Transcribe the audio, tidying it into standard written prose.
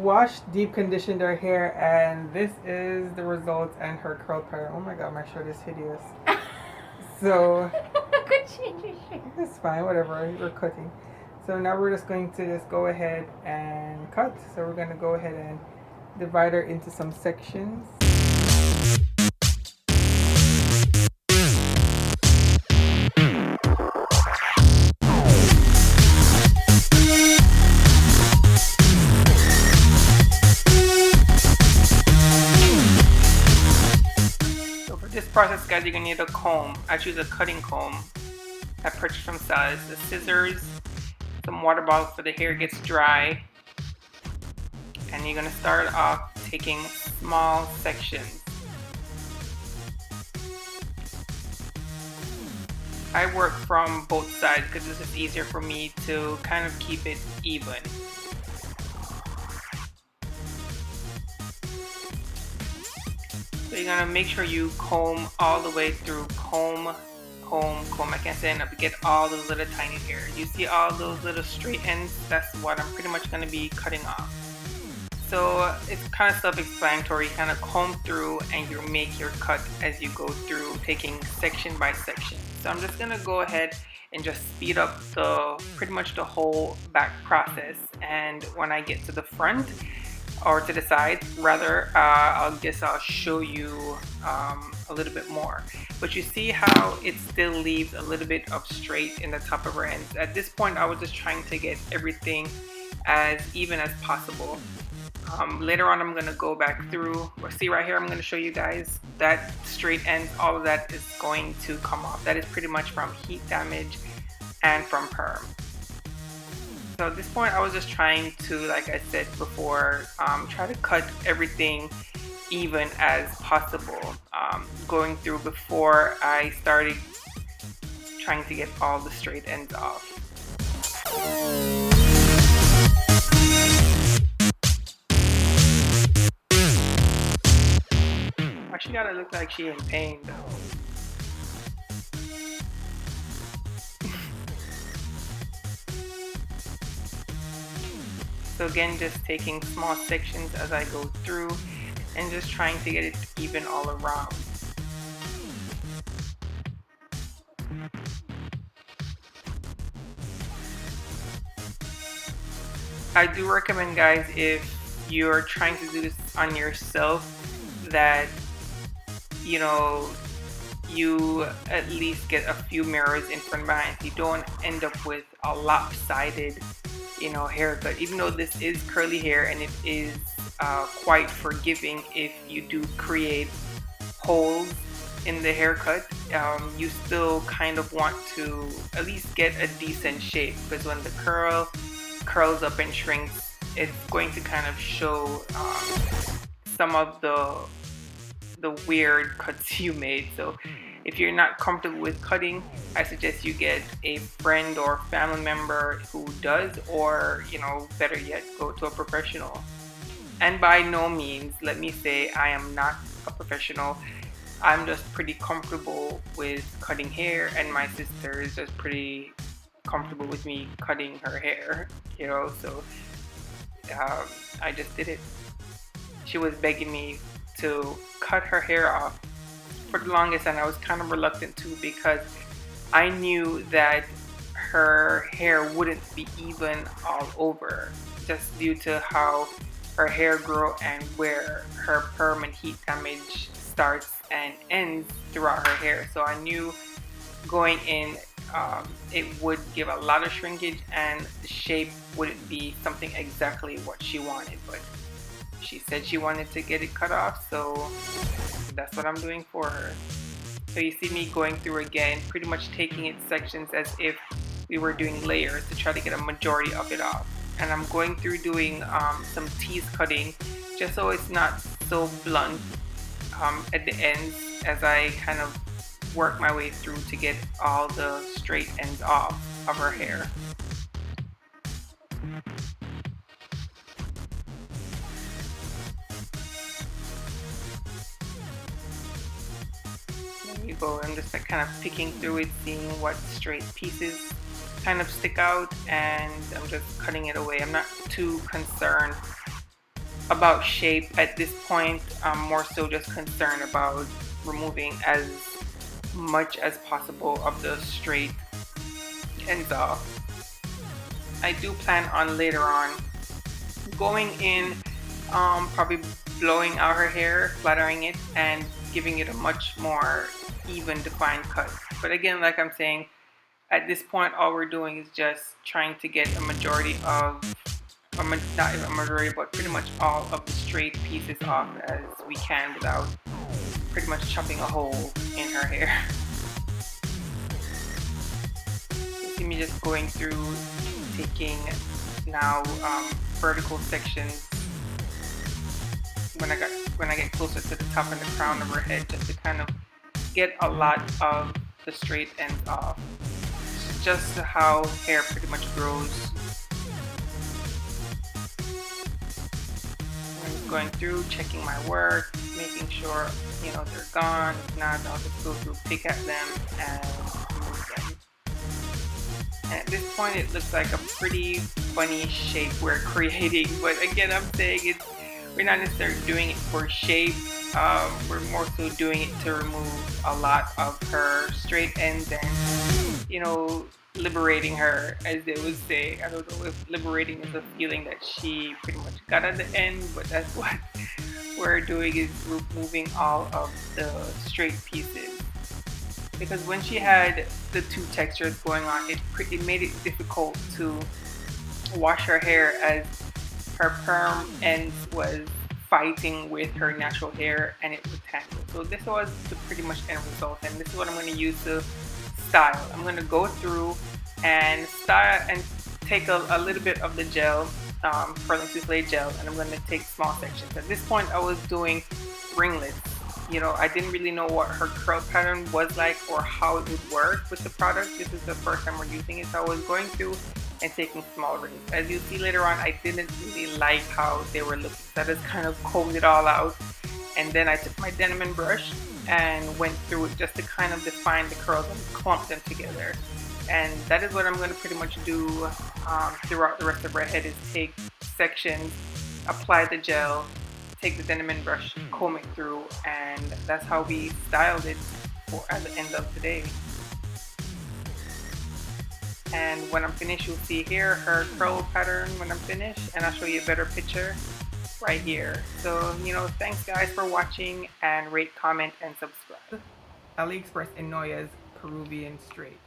washed, deep conditioned her hair, and this is the result and her curl pattern. Oh my god, my shirt is hideous. So Good change your shirt. it's fine, whatever, we're cutting. So now we're just going to just go ahead and cut. So we're going to go ahead and divide her into some sections. So for this process, guys, you're going to need a comb. I choose a cutting comb I purchased from Souffle, the scissors, some water bottles so the hair gets dry, and you're going to start off taking small sections. I work from both sides because this is easier for me to kind of keep it even. So you're going to make sure you comb all the way through, comb. I can't say enough to get all those little tiny hairs. You see all those little straight ends? That's what I'm pretty much going to be cutting off. So it's kind of self-explanatory. Kind of comb through and you make your cut as you go through, taking section by section. So I'm just going to go ahead and just speed up pretty much the whole back process. And when I get to the front, or to the side rather, I'll show you a little bit more. But you see how it still leaves a little bit of straight in the top of her ends. At this point, I was just trying to get everything as even as possible. Later on, I'm going to go back through, or see right here, I'm going to show you guys that straight ends, all of that is going to come off. That is pretty much from heat damage and from perm. So at this point, I was just trying to, like I said before, try to cut everything even as possible, going through before I started trying to get all the straight ends off. Why she gotta look like she in pain though? So again, just taking small sections as I go through and just trying to get it even all around. I do recommend, guys, if you're trying to do this on yourself, that you at least get a few mirrors in front and behind, so you don't end up with a lopsided haircut. Even though this is curly hair and it is quite forgiving, if you do create holes in the haircut, you still kind of want to at least get a decent shape, because when the curls up and shrinks, it's going to kind of show some of the weird cuts you made. So if you're not comfortable with cutting, I suggest you get a friend or family member who does, or better yet, go to a professional. And by no means, let me say, I am not a professional. I'm just pretty comfortable with cutting hair, and my sister is just pretty comfortable with me cutting her hair, so I just did it. She was begging me to cut her hair off for the longest, and I was kind of reluctant to, because I knew that her hair wouldn't be even all over, just due to how her hair grew and where her perm and heat damage starts and ends throughout her hair. So I knew going in, it would give a lot of shrinkage and the shape wouldn't be something exactly what she wanted, but she said she wanted to get it cut off, so that's what I'm doing for her. So you see me going through again, pretty much taking it sections as if we were doing layers to try to get a majority of it off. And I'm going through doing some tease cutting, just so it's not so blunt at the ends, as I kind of work my way through to get all the straight ends off of her hair. There you go. I'm just kind of picking through it, seeing what straight pieces kind of stick out, and I'm just cutting it away. I'm not too concerned about shape at this point. I'm more so just concerned about removing as much as possible of the straight ends off. I do plan on later on going in, probably blowing out her hair, flattering it, and giving it a much more even defined cut. But again, like I'm saying, at this point, all we're doing is just trying to get a majority of, or not even a majority, but pretty much all of the straight pieces off as we can without pretty much chopping a hole in her hair. You see me just going through, taking now vertical sections when I get closer to the top and the crown of her head, just to kind of get a lot of the straight ends off. It's just how hair pretty much grows. I'm going through, checking my work, making sure they're gone. If not, I'll just go through, pick at them, and remove them. And at this point, it looks like a pretty funny shape we're creating. But again, I'm saying we're not necessarily doing it for shape. We're more so doing it to remove a lot of her straight ends and, liberating her, as they would say. I don't know if liberating is a feeling that she pretty much got at the end, but that's what we're doing, is removing all of the straight pieces. Because when she had the two textures going on, it made it difficult to wash her hair, as her perm ends was fighting with her natural hair and it was tangled. So this was the pretty much end result, and this is what I'm going to use to style. I'm going to go through and style and take a little bit of the gel, curling souffle gel, and I'm going to take small sections. At this point, I was doing ringlets. I didn't really know what her curl pattern was like or how it would work with the product. This is the first time we're using it, so I was going through and taking small rings. As you'll see later on, I didn't really like how they were looking, so I just kind of combed it all out, and then I took my denim brush and went through it just to kind of define the curls and clump them together. And that is what I'm going to pretty much do throughout the rest of her head, is take sections, apply the gel, take the denim brush, comb it through, and that's how we styled it at the end of the day. And when I'm finished, you'll see here her curl pattern when I'm finished, and I'll show you a better picture right here. So, thanks guys for watching, and rate, comment, and subscribe. AliExpress Enoya's Peruvian Straight.